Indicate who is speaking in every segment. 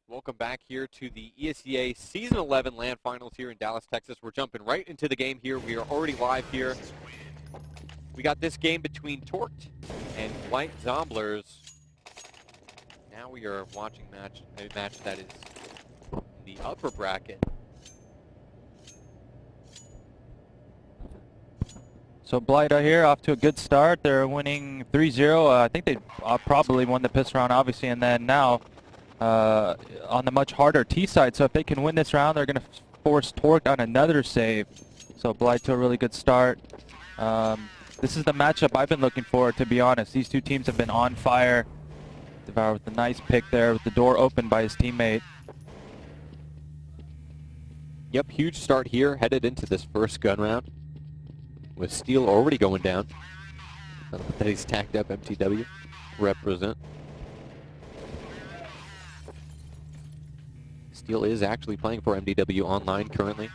Speaker 1: Welcome back here to the ESEA Season 11 LAN Finals here in Dallas, Texas. We're jumping right into the game here. We are already live here. We got this game between Torqued and White Zomblerz. Now we are watching a match that is in the upper bracket.
Speaker 2: So Blight are here off to a good start. They're winning 3-0. I think they probably won the piss round, obviously, and then now on the much harder T side. So if they can win this round, they're going to force Torqued on another save. So Blight to a really good start. This is the matchup I've been looking for, to be honest. These two teams have been on fire. Devour with a nice pick there with the door opened by his teammate.
Speaker 1: Yep, huge start here, headed into this first gun round. With Steel already going down. That he's tagged up MTW. Represent. Steel is actually playing for MDW online currently.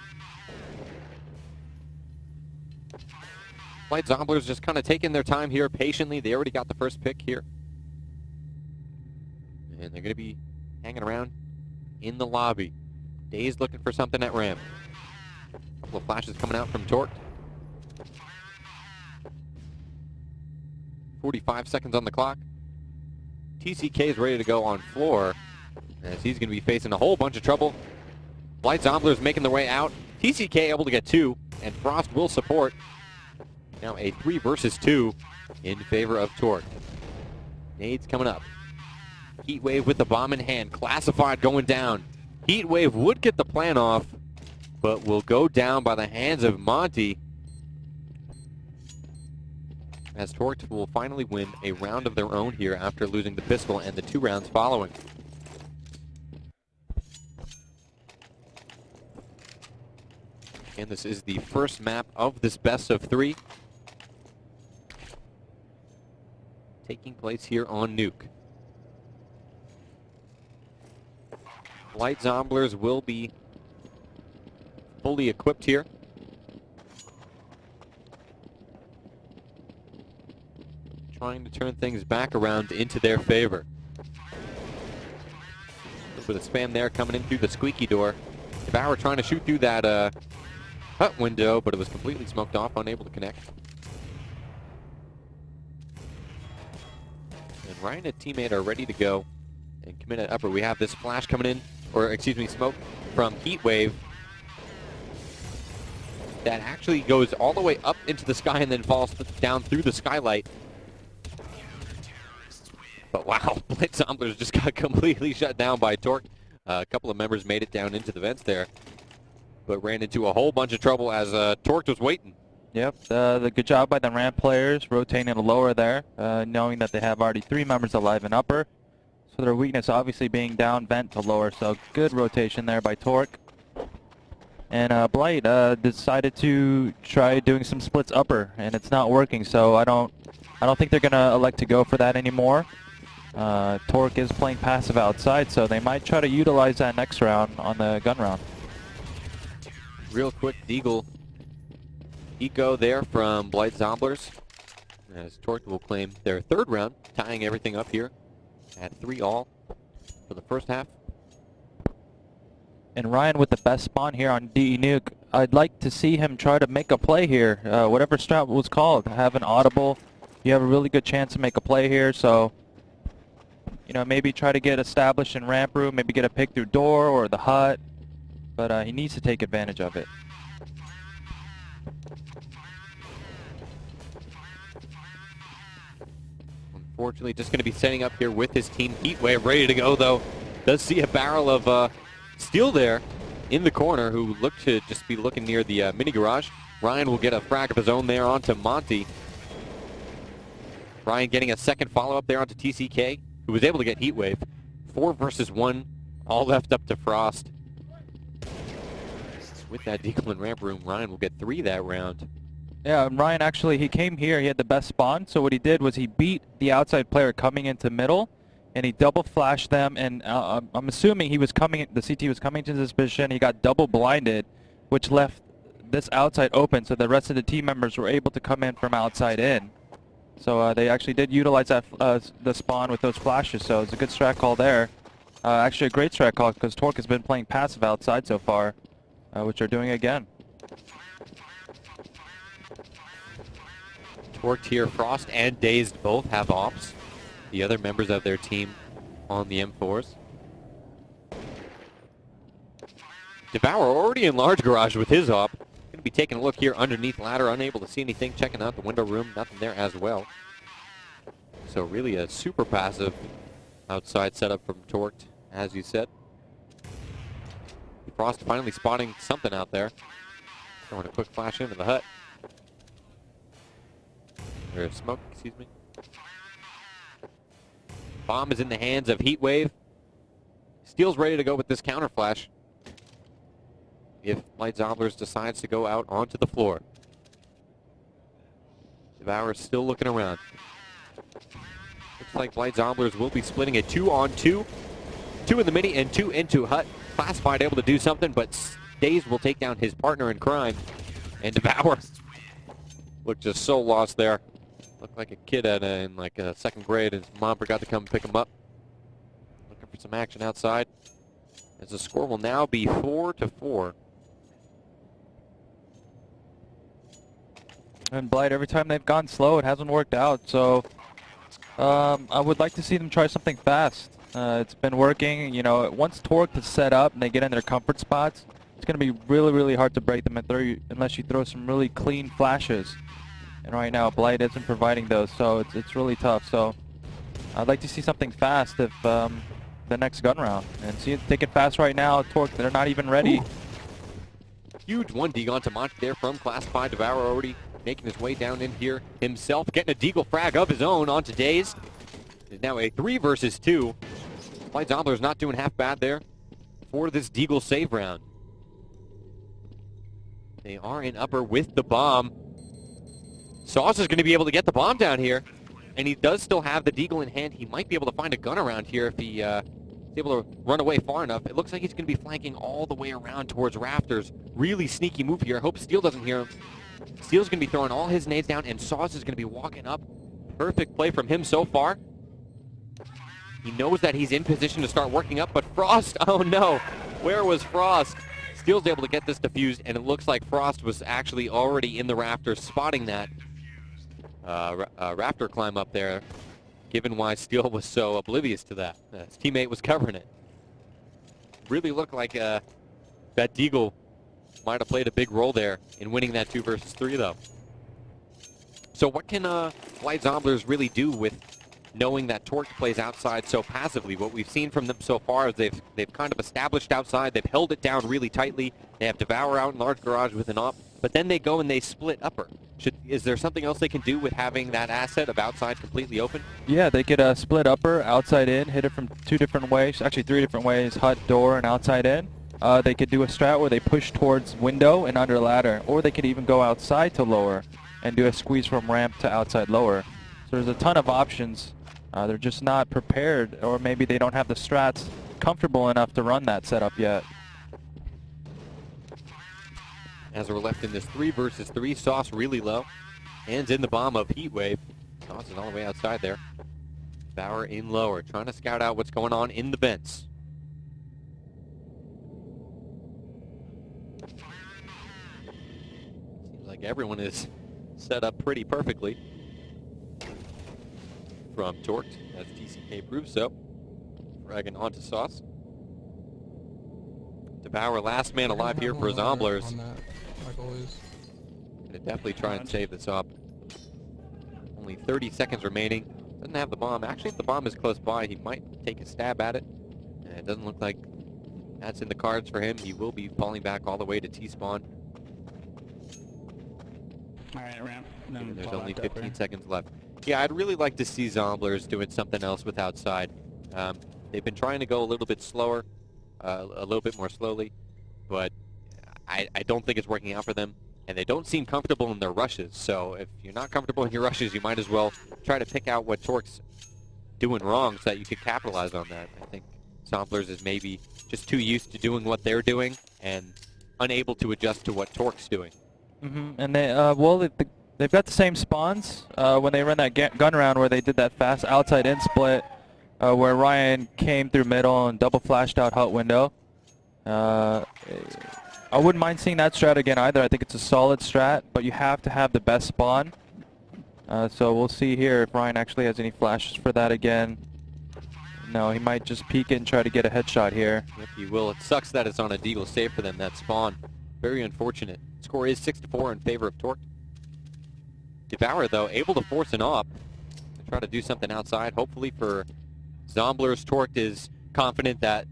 Speaker 1: White Zomblerz just kind of taking their time here patiently. They already got the first pick here. And they're going to be hanging around in the lobby. Daze looking for something at ramp. A couple of flashes coming out from Torqued. 45 seconds on the clock. TCK is ready to go on floor, as he's going to be facing a whole bunch of trouble. White Zomblerz making their way out. TCK able to get 2, and Frost will support. Now a 3 versus 2 in favor of Torqued. Nades coming up. Heatwave with the bomb in hand. Classified going down. Heatwave would get the plan off, but will go down by the hands of Monty, as Torqued will finally win a round of their own here after losing the pistol and the 2 rounds following. And this is the first map of this best of 3, taking place here on Nuke. White Zomblerz will be fully equipped here. Trying to turn things back around into their favor. With a spam there coming in through the squeaky door. Devour trying to shoot through that hut window, but it was completely smoked off, unable to connect. And Ryan and teammate are ready to go and commit at upper. We have this flash coming in, or excuse me, smoke from Heatwave. That actually goes all the way up into the sky and then falls down through the skylight. But wow, White Zomblerz just got completely shut down by Torqued. A couple of members made it down into the vents there, but ran into a whole bunch of trouble as Torqued was waiting.
Speaker 2: Yep, the good job by the ramp players rotating to lower there, knowing that they have already 3 members alive in upper. So their weakness obviously being down vent to lower, so good rotation there by Torqued. And Blight decided to try doing some splits upper, and it's not working, so I don't think they're gonna elect to go for that anymore. Torqued is playing passive outside, so they might try to utilize that next round on the gun round.
Speaker 1: Real quick, Deagle eco there from White Zomblerz, as Torqued will claim their 3rd round, tying everything up here at 3-all for the first half.
Speaker 2: And Ryan with the best spawn here on DE Nuke. I'd like to see him try to make a play here. Whatever strat was called, have an audible. You have a really good chance to make a play here, so you know, maybe try to get established in ramp room, maybe get a pick through door or the hut, but he needs to take advantage of it.
Speaker 1: Unfortunately, just going to be setting up here with his team. Heatwave ready to go, though. Does see a barrel of Steel there in the corner, who looked to just be looking near the mini garage. Ryan will get a frag of his own there onto Monty. Ryan getting a second follow-up there onto TCK, who was able to get Heatwave. 4 versus 1, all left up to Frost. With that deagle in ramp room, Ryan will get 3 that round.
Speaker 2: Yeah, Ryan actually, he came here, he had the best spawn, so what he did was he beat the outside player coming into middle, and he double flashed them, and I'm assuming he was coming, the CT was coming to this position, he got double blinded, which left this outside open, so the rest of the team members were able to come in from outside in. So they actually did utilize that the spawn with those flashes, so it's a good strat call there. Actually a great strat call because Torque has been playing passive outside so far, which they're doing again.
Speaker 1: Torqued here, Frost and Dazed both have ops. The other members of their team on the M4s. Devour already in large garage with his op. Going to be taking a look here underneath ladder, unable to see anything, checking out the window room, nothing there as well. So really a super passive outside setup from Torqued, as you said. Frost finally spotting something out there. Throwing a quick flash into the hut. Or smoke, excuse me. Bomb is in the hands of Heatwave. Steel's ready to go with this counter flash if Light Zomblerz decides to go out onto the floor. Devour still looking around. Looks like Light Zomblerz will be splitting a 2-on-2. 2 in the mini and 2 into hut. Classified able to do something, but Daze will take down his partner in crime. And Devour looked just so lost there. Looked like a kid in like second grade and his mom forgot to come pick him up. Looking for some action outside. As the score will now be 4-4.
Speaker 2: And Blight, every time they've gone slow, it hasn't worked out. So I would like to see them try something fast. It's been working. You know, once Torque is set up and they get in their comfort spots, it's going to be really, really hard to break them unless you throw some really clean flashes. And right now, Blight isn't providing those, so it's really tough. So I'd like to see something fast if the next gun round. And see it take it fast right now. Torque, they're not even ready.
Speaker 1: Ooh. Huge 1 Deagle onto Monty there from Classified. Devour already making his way down in here himself, getting a Deagle frag of his own onto Daze. It's now a 3 versus 2. Light Zomblerz not doing half bad there for this Deagle save round. They are in upper with the bomb. Sauce is going to be able to get the bomb down here, and he does still have the Deagle in hand. He might be able to find a gun around here if he is able to run away far enough. It looks like he's going to be flanking all the way around towards rafters. Really sneaky move here. I hope Steel doesn't hear him. Steel's going to be throwing all his nades down, and Sauce is going to be walking up. Perfect play from him so far. He knows that he's in position to start working up, but Frost, oh no. Where was Frost? Steel's able to get this defused, and it looks like Frost was actually already in the rafters, spotting that raptor climb up there, given why Steel was so oblivious to that. His teammate was covering it. Really looked like that Deagle might have played a big role there in winning that 2 versus 3, though. So what can Light Zomblerz really do with knowing that Torque plays outside so passively? What we've seen from them so far is they've kind of established outside. They've held it down really tightly. They have Devour out in large garage with an op, but then they go and they split upper. Is there something else they can do with having that asset of outside completely open? Yeah,
Speaker 2: they could split upper, outside in, hit it from 2 different ways, actually 3 different ways, hut, door, and outside in. They could do a strat where they push towards window and under ladder, or they could even go outside to lower and do a squeeze from ramp to outside lower. So there's a ton of options. They're just not prepared, or maybe they don't have the strats comfortable enough to run that setup yet.
Speaker 1: As we're left in this 3 versus 3, Sauce really low. Hands in the bomb of Heatwave. Sauce is all the way outside there. Bauer in lower, trying to scout out what's going on in the vents. Seems like everyone is set up pretty perfectly. From Torqued, as TCK proves so. Dragging onto Sauce. Devour, last man alive here for Zomblerz. Gonna definitely try and save this up. Only 30 seconds remaining. Doesn't have the bomb. Actually, if the bomb is close by, he might take a stab at it. And it doesn't look like that's in the cards for him. He will be falling back all the way to T-spawn.
Speaker 3: Alright, ramp.
Speaker 1: And there's only 15 seconds left. Yeah, I'd really like to see Zomblerz doing something else with outside. They've been trying to go a little bit slower, a little bit more slowly, but I don't think it's working out for them. And they don't seem comfortable in their rushes. So if you're not comfortable in your rushes, you might as well try to pick out what Torque's doing wrong so that you could capitalize on that. I think Zomblerz is maybe just too used to doing what they're doing and unable to adjust to what Torque's doing.
Speaker 2: And they, they've got the same spawns when they run that gun round where they did that fast outside in split. where Ryan came through middle and double flashed out hut window. I wouldn't mind seeing that strat again either. I think it's a solid strat, but you have to have the best spawn. So we'll see here if Ryan actually has any flashes for that again. No, he might just peek it and try to get a headshot here.
Speaker 1: Yep, he will. It sucks that it's on a deagle save for them, that spawn. Very unfortunate. Score is 6-4 in favor of Torque. Devour, though, able to force an op and try to do something outside. Hopefully for Zomblerz, Torque is confident that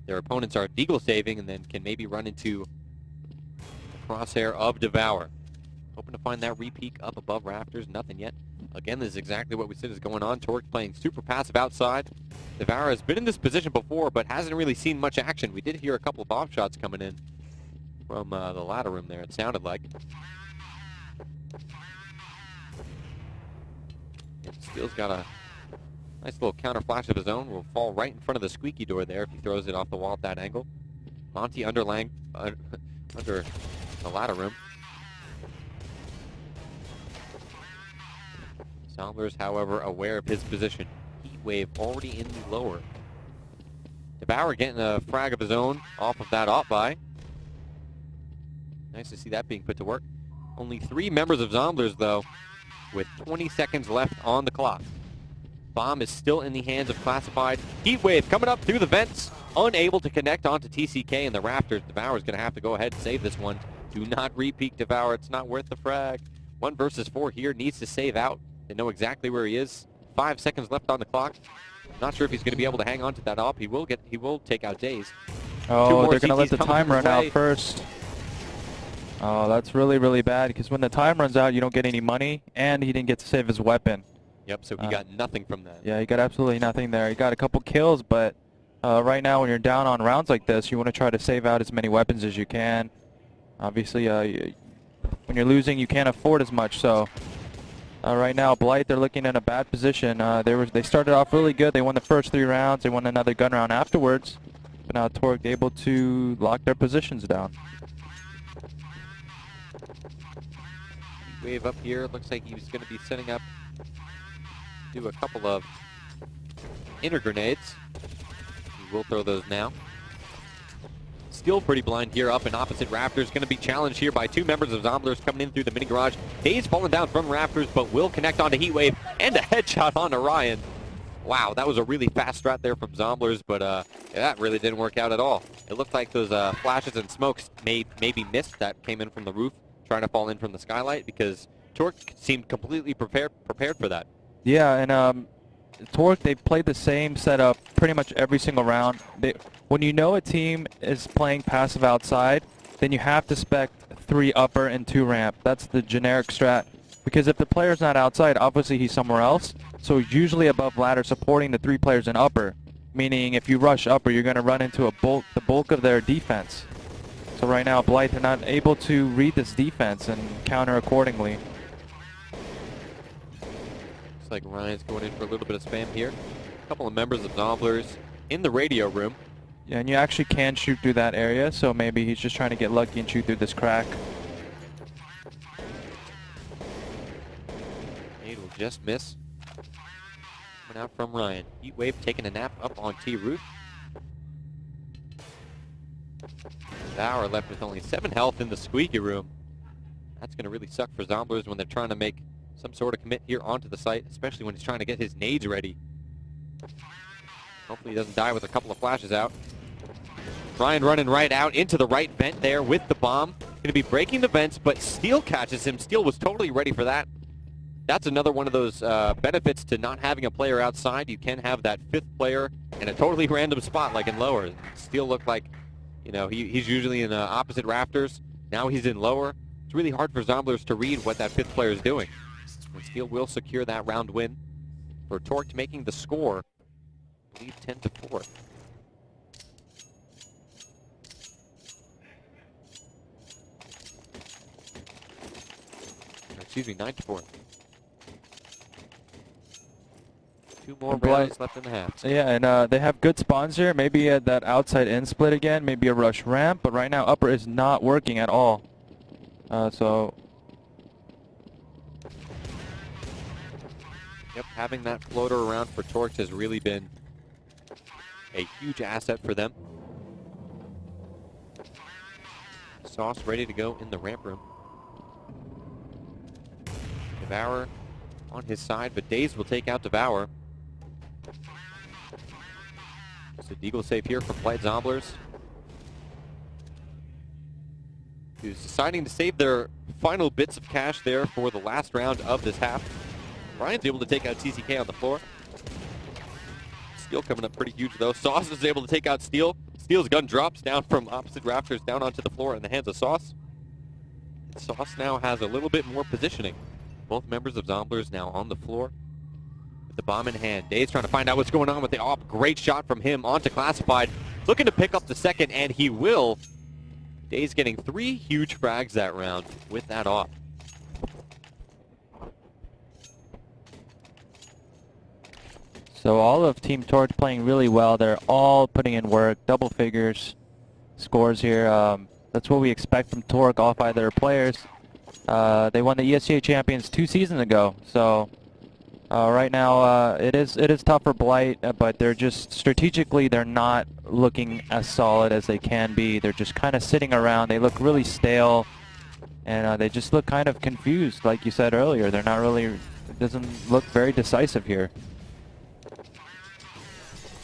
Speaker 1: their opponents are deagle saving and then can maybe run into the crosshair of Devour. Hoping to find that repeak up above rafters. Nothing yet. Again, this is exactly what we said is going on. Torque playing super passive outside. Devour has been in this position before, but hasn't really seen much action. We did hear a couple of bomb shots coming in from the ladder room there, it sounded like. And Steele's got a nice little counter flash of his own. Will fall right in front of the squeaky door there if he throws it off the wall at that angle. Monty under the ladder room. Zomblerz, however, aware of his position. Heat wave already in the lower. Devour getting a frag of his own off of that op buy. Nice to see that being put to work. Only 3 members of Zomblerz, though, with 20 seconds left on the clock. Bomb is still in the hands of Classified. Heat wave coming up through the vents. Unable to connect onto TCK in the rafters. Devour's going to have to go ahead and save this one. Do not repeat Devour. It's not worth the frag. 1 versus 4 here. Needs to save out. They know exactly where he is. 5 seconds left on the clock. Not sure if he's going to be able to hang on to that op. He will take out Daze.
Speaker 2: Oh, they're going to let the time run out first. Oh, that's really, really bad because when the time runs out, you don't get any money, and he didn't get to save his weapon.
Speaker 1: Yep, so he got nothing from that.
Speaker 2: Yeah, he got absolutely nothing there. He got a couple kills, but right now when you're down on rounds like this, you want to try to save out as many weapons as you can. Obviously, when you're losing, you can't afford as much, so... right now, Blight, they're looking in a bad position. They started off really good. They won the first 3 rounds. They won another gun round afterwards. But now Torque able to lock their positions down.
Speaker 1: Wave up here. Looks like he was going to be setting up, do a couple of inner grenades. He will throw those now. Still pretty blind here up in opposite rafters. Going to be challenged here by 2 members of Zomblerz coming in through the mini garage. Daze falling down from rafters, but will connect onto Heatwave and a headshot onto Ryan. Wow, that was a really fast strat there from Zomblerz, but that really didn't work out at all. It looked like those flashes and smokes maybe missed that came in from the roof, trying to fall in from the skylight, because Torque seemed completely prepared for that.
Speaker 2: Yeah, and Torque, they played the same setup pretty much every single round. When you know a team is playing passive outside, then you have to spec 3 upper and 2 ramp. That's the generic strat. Because if the player's not outside, obviously he's somewhere else. So usually above ladder supporting the 3 players in upper. Meaning if you rush upper, you're going to run into the bulk of their defense. So right now, Blythe are not able to read this defense and counter accordingly.
Speaker 1: Looks like Ryan's going in for a little bit of spam here. A couple of members of Zomblerz in the radio room.
Speaker 2: Yeah, and you actually can shoot through that area, so maybe he's just trying to get lucky and shoot through this crack.
Speaker 1: Nade will just miss. Coming out from Ryan. Heatwave taking a nap up on T roof. Bauer left with only 7 health in the squeaky room. That's going to really suck for Zomblerz when they're trying to make some sort of commit here onto the site, especially when he's trying to get his nades ready. Hopefully he doesn't die with a couple of flashes out. Ryan running right out into the right vent there with the bomb. Going to be breaking the vents, but Steele catches him. Steele was totally ready for that. That's another one of those benefits to not having a player outside. You can have that 5th player in a totally random spot like in lower. Steele looked like, you know, he's usually in opposite rafters. Now he's in lower. It's really hard for Zomblerz to read what that 5th player is doing. And Steele will secure that round win for Torque, making the score, I believe, 10-4. Excuse me, 9-4. 2 more rounds left in the half.
Speaker 2: Yeah, and they have good spawns here. Maybe at that outside in split again, maybe a rush ramp, but right now upper is not working at all.
Speaker 1: Yep, having that floater around for Torch has really been a huge asset for them. Sauce ready to go in the ramp room. Devour on his side, but Daze will take out Devour. So Deagle save here from Blight Zomblerz, who's deciding to save their final bits of cash there for the last round of this half. Ryan's able to take out TCK on the floor. Steel coming up pretty huge though. Sauce is able to take out Steel. Steel's gun drops down from opposite rafters down onto the floor in the hands of Sauce. And Sauce now has a little bit more positioning. Both members of Zomblerz now on the floor with the bomb in hand. Daze trying to find out what's going on with the AWP. Great shot from him onto Classified. Looking to pick up the second, and he will. Daze getting 3 huge frags that round with that AWP.
Speaker 2: So all of Team Torch playing really well. They're all putting in work, double figures scores here. That's what we expect from Torque, all 5 of their players. They won the ESEA Champions 2 seasons ago. So right now it is tough for Blight, but they're just strategically they're not looking as solid as they can be. They're just kind of sitting around. They look really stale, and they just look kind of confused, like you said earlier. They're not really. It doesn't look very decisive here.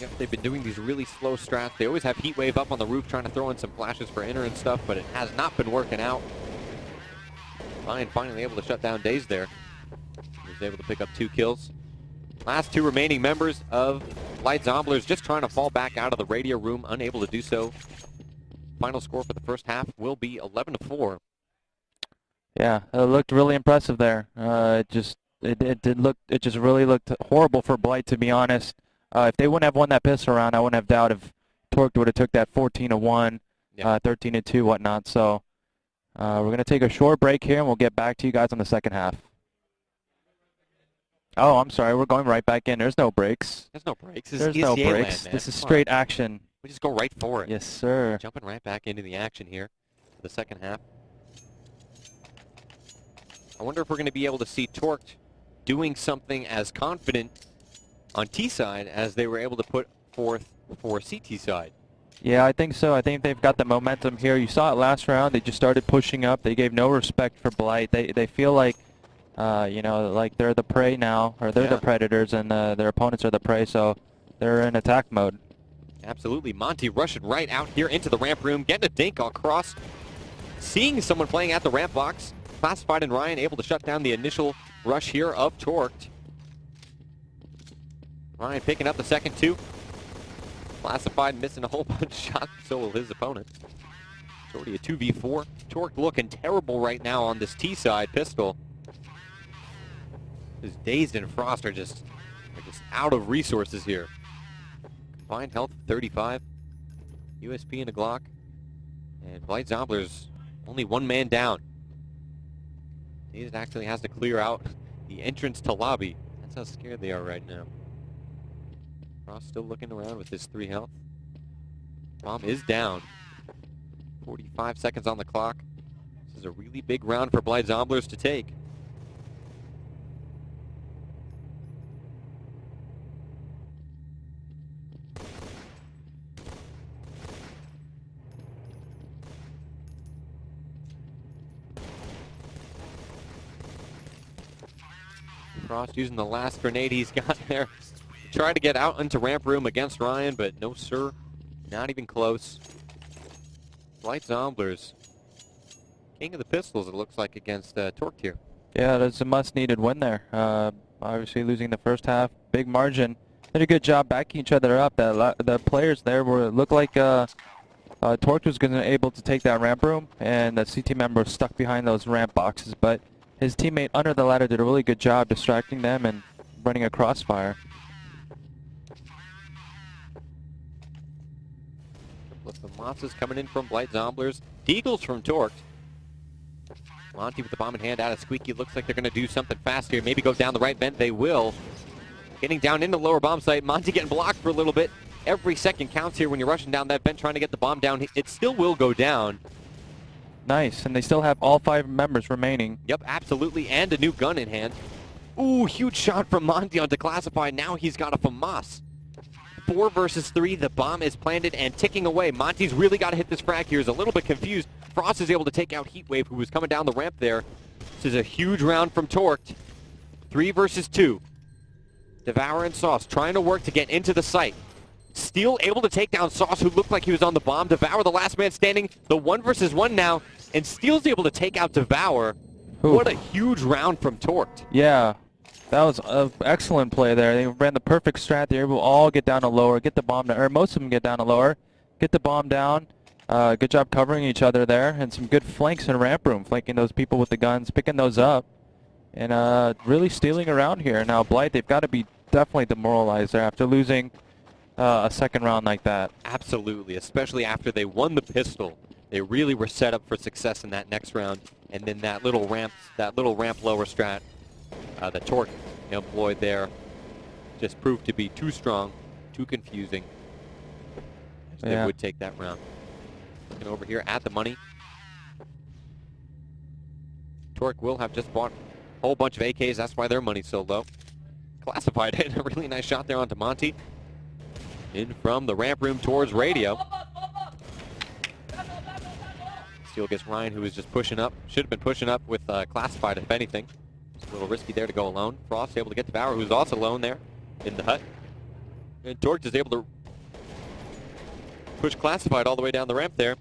Speaker 1: Yep, they've been doing these really slow strats. They always have Heat Wave up on the roof trying to throw in some flashes for inner and stuff, but it has not been working out. Ryan finally able to shut down Daze there. He was able to pick up 2 kills. Last 2 remaining members of Blight Zomblerz just trying to fall back out of the radio room, unable to do so. Final score for the first half will be 11-4.
Speaker 2: Yeah, it looked really impressive there. It just really looked horrible for Blight, to be honest. If they wouldn't have won that pistol round, I wouldn't have doubt if Torque would have took that 14-1, 13-2, whatnot. So we're going to take a short break here, and we'll get back to you guys on the second half. Oh, I'm sorry. We're going right back in. There's no breaks.
Speaker 1: There's no breaks.
Speaker 2: There's no breaks. This is straight action.
Speaker 1: We just go right for it.
Speaker 2: Yes, sir.
Speaker 1: Jumping right back into the action here for the second half. I wonder if we're going to be able to see Torque doing something as confident on T side as they were able to put forth for CT side.
Speaker 2: Yeah, I think so. I think they've got the momentum here. You saw it last round. They just started pushing up. They gave no respect for Blight. They feel like, you know, like they're the prey now, or they're the predators, and their opponents are the prey. So they're in attack mode.
Speaker 1: Absolutely. Monty rushing right out here into the ramp room, getting a dink across, seeing someone playing at the ramp box. Classified and Ryan able to shut down the initial rush here of Torqued. Ryan picking up the second 2. Classified missing a whole bunch of shots, so will his opponent. It's already a 2v4. Torque looking terrible right now on this T-side pistol. His Dazed and Frost are just out of resources here. Combined health 35. USP and a Glock. And Blight Zomblerz only 1 man down. Dazed actually has to clear out the entrance to lobby. That's how scared they are right now. Frost still looking around with his 3 health. Bomb is down. 45 seconds on the clock. This is a really big round for Blight Zomblerz to take. Frost using the last grenade he's got there. Try to get out into ramp room against Ryan, but no sir, not even close. Blight Zomblerz, king of the pistols it looks like against Torque here.
Speaker 2: Yeah, that's a much-needed win there. Obviously losing the first half, big margin. Did a good job backing each other up. The players there looked like Torque was going to able to take that ramp room, and the CT member was stuck behind those ramp boxes. But his teammate under the ladder did a really good job distracting them and running a crossfire. The
Speaker 1: Monsters coming in from Blight Zomblerz. Deagles from Torque. Monty with the bomb in hand out of Squeaky. Looks like they're going to do something fast here. Maybe go down the right vent. They will. Getting down in the lower bomb site. Monty getting blocked for a little bit. Every second counts here when you're rushing down that vent trying to get the bomb down. It still will go down.
Speaker 2: Nice, and they still have all 5 members remaining.
Speaker 1: Yep, absolutely, and a new gun in hand. Ooh, huge shot from Monty onto Classified. Now he's got a FAMAS. 4 versus 3. The bomb is planted and ticking away. Monty's really got to hit this frag here. He's a little bit confused. Frost is able to take out Heatwave, who was coming down the ramp there. This is a huge round from Torqued. 3 versus 2. Devour and Sauce trying to work to get into the site. Steel able to take down Sauce, who looked like he was on the bomb. Devour, the last man standing. The 1 versus 1 now. And Steel's able to take out Devour. Ooh. What a huge round from Torqued.
Speaker 2: Yeah. That was an excellent play there. They ran the perfect strat. They were able to all get down to lower, get the bomb down, or most of them get down to lower, get the bomb down. Good job covering each other there, and some good flanks in ramp room, flanking those people with the guns, picking those up, and really stealing around here. Now, Blight, they've got to be definitely demoralized there after losing a second round like that.
Speaker 1: Absolutely, especially after they won the pistol. They really were set up for success in that next round, and then that little ramp lower strat that Torque employed there just proved to be too strong, too confusing. So they would take that round. Looking over here at the money. Torque will have just bought a whole bunch of AKs. That's why their money's so low. Classified hit a really nice shot there onto Monty. In from the ramp room towards Radio. Steel gets Ryan, who is just pushing up. Should have been pushing up with Classified, if anything. A little risky there to go alone. Frost able to get Devour, who's also alone there in the hut. And Torque is able to push Classified all the way down the ramp there,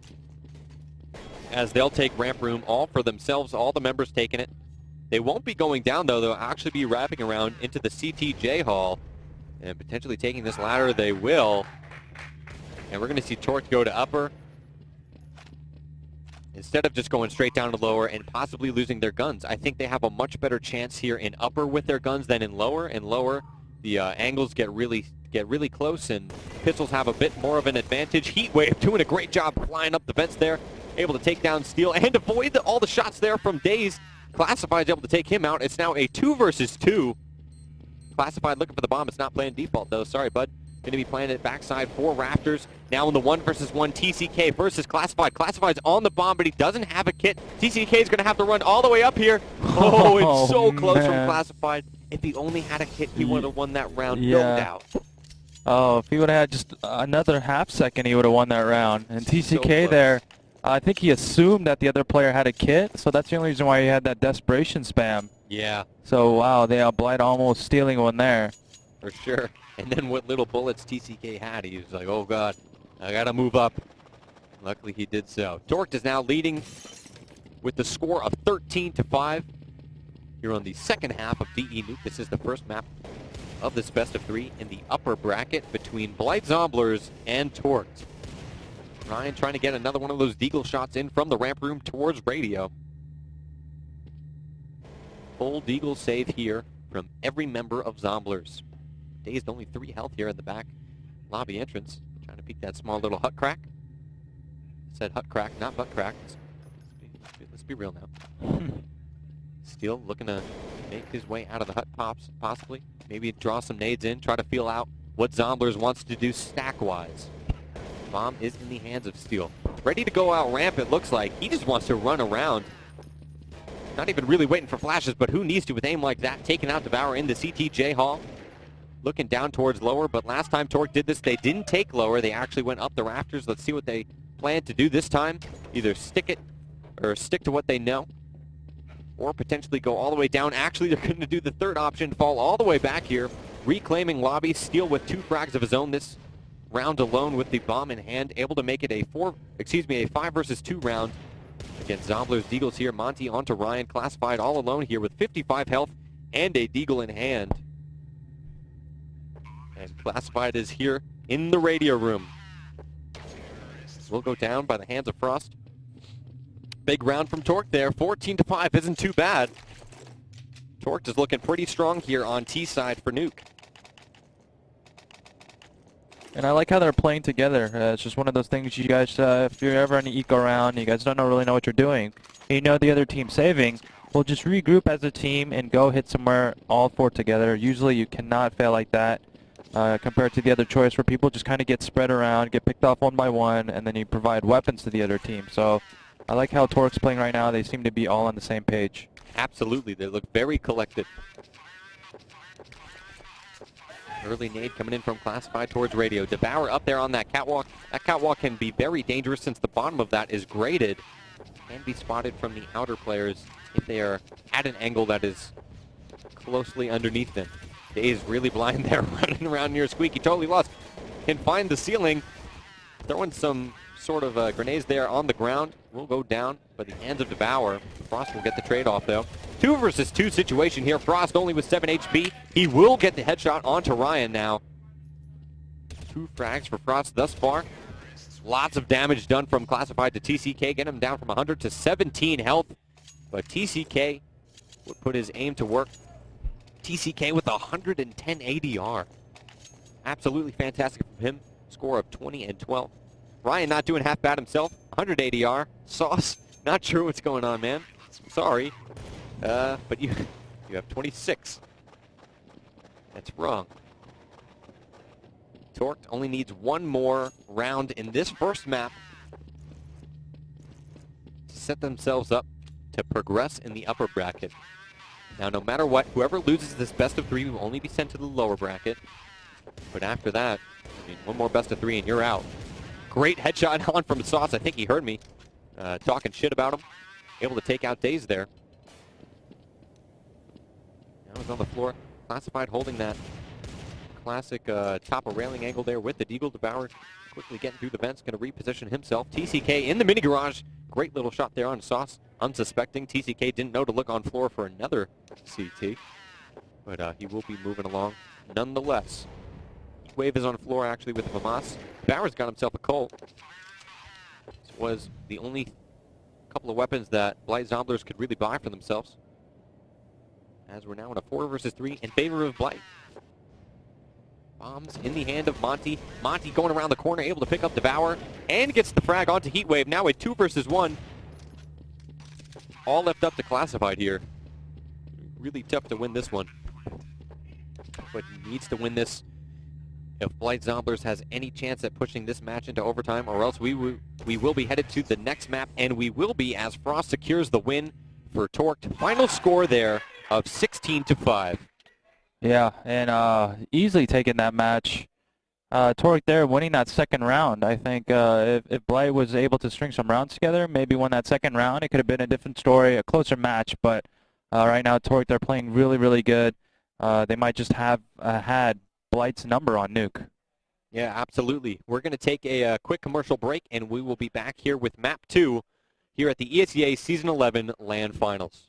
Speaker 1: as they'll take ramp room all for themselves, all the members taking it. They won't be going down, though. They'll actually be wrapping around into the CTJ hall and potentially taking this ladder. They will. And we're going to see Torque go to upper instead of just going straight down to lower and possibly losing their guns. I think they have a much better chance here in upper with their guns than in lower. In lower, the angles get really close, and pistols have a bit more of an advantage. Heatwave doing a great job flying up the vents there, able to take down Steel and avoid all the shots there from Daze. Classified is able to take him out. It's now a 2 versus 2. Classified looking for the bomb. It's not playing default, though. Sorry, bud. Going to be playing it backside for Rafters. Now in the 1 versus 1, TCK versus Classified. Classified's on the bomb, but he doesn't have a kit. TCK is going to have to run all the way up here. Oh, it's so close from Classified. If he only had a kit, he would have won that round, no doubt.
Speaker 2: Oh, if he would have had just another half second, he would have won that round. And TCK so there, I think he assumed that the other player had a kit, so that's the only reason why he had that desperation spam.
Speaker 1: Yeah.
Speaker 2: So, wow, they Blight almost stealing one there.
Speaker 1: For sure. And then what little bullets TCK had, he was like, oh god, I gotta move up. Luckily he did so. Torqued is now leading with the score of 13-5 here on the second half of DE Nuke. This is the first map of this best of 3 in the upper bracket between Blight Zomblerz and Torqued. Ryan trying to get another one of those deagle shots in from the ramp room towards Radio. Full deagle save here from every member of Zomblerz. Dazed, only 3 health here at the back lobby entrance. Trying to peek that small little hut crack. Said hut crack, not butt crack. Let's be real now. Steel looking to make his way out of the hut possibly. Maybe draw some nades in, try to feel out what Zomblerz wants to do stack-wise. Bomb is in the hands of Steel. Ready to go out ramp, it looks like. He just wants to run around. Not even really waiting for flashes, but who needs to with aim like that? Taking out Devour in the CTJ hall. Looking down towards lower, but last time Torque did this, they didn't take lower. They actually went up the rafters. Let's see what they plan to do this time. Either stick it or stick to what they know, or potentially go all the way down. Actually, they're going to do the third option, fall all the way back here, reclaiming lobby. Steel with 2 frags of his own this round alone with the bomb in hand, able to make it a 5 versus 2 round against Zomblerz. Deagles here. Monty onto Ryan, Classified all alone here with 55 health and a deagle in hand. And Classified is here in the radio room. Will go down by the hands of Frost. Big round from Torque there. 14-5 isn't too bad. Torque is looking pretty strong here on T side for Nuke.
Speaker 2: And I like how they're playing together. It's just one of those things you guys, if you're ever in an eco round, you guys don't really know what you're doing, and you know the other team's saving, well, just regroup as a team and go hit somewhere all 4 together. Usually you cannot fail like that. Compared to the other choice where people just kind of get spread around, get picked off one by one, and then you provide weapons to the other team. So I like how Torque's playing right now. They seem to be all on the same page.
Speaker 1: Absolutely. They look very collected. Early nade coming in from Classified towards radio. Devour up there on that catwalk. That catwalk can be very dangerous since the bottom of that is graded. Can be spotted from the outer players if they are at an angle that is closely underneath them. Dave's really blind there, running around near Squeaky. Totally lost. Can find the ceiling. Throwing some sort of grenades there on the ground. Will go down by the hands of Devour. Frost will get the trade-off, though. 2 versus 2 situation here. Frost only with 7 HP. He will get the headshot onto Ryan now. 2 frags for Frost thus far. Lots of damage done from Classified to TCK. Get him down from 100 to 17 health. But TCK would put his aim to work. TCK with 110 ADR. Absolutely fantastic from him. Score of 20 and 12. Ryan not doing half bad himself. 100 ADR. Sauce, not sure what's going on, man. Sorry. But you have 26. That's wrong. Torque only needs 1 more round in this first map to set themselves up to progress in the upper bracket. Now, no matter what, whoever loses this best of 3 will only be sent to the lower bracket. But after that, I mean, 1 more best of 3 and you're out. Great headshot on from Sauce. I think he heard me talking shit about him. Able to take out Daze there. Now he's on the floor. Classified holding that classic top of railing angle there with the Deagle. Devour quickly getting through the vents. Going to reposition himself. TCK in the mini garage. Great little shot there on Sauce. Unsuspecting. TCK didn't know to look on floor for another CT. But he will be moving along nonetheless. Wave is on floor actually with Mamas. Devour's got himself a Colt. This was the only couple of weapons that Blight Zomblerz could really buy for themselves. As we're now in a 4 versus 3 in favor of Blight. Bombs in the hand of Monty. Monty going around the corner, able to pick up Devour, and gets the frag onto Heatwave. Now a 2 versus 1. All left up to Classified here. Really tough to win this one. But he needs to win this if Blight Zomblerz has any chance at pushing this match into overtime, or else we will be headed to the next map, and we will be as Frost secures the win for Torque. Final score there of 16-5.
Speaker 2: Yeah, and easily taking that match. Torque there winning that second round. I think if Blight was able to string some rounds together, maybe won that second round, it could have been a different story, a closer match. But right now, Torque, they're playing really, really good. They might just have had Blight's number on Nuke.
Speaker 1: Yeah, absolutely. We're going to take a quick commercial break, and we will be back here with Map 2 here at the ESEA Season 11 LAN Finals.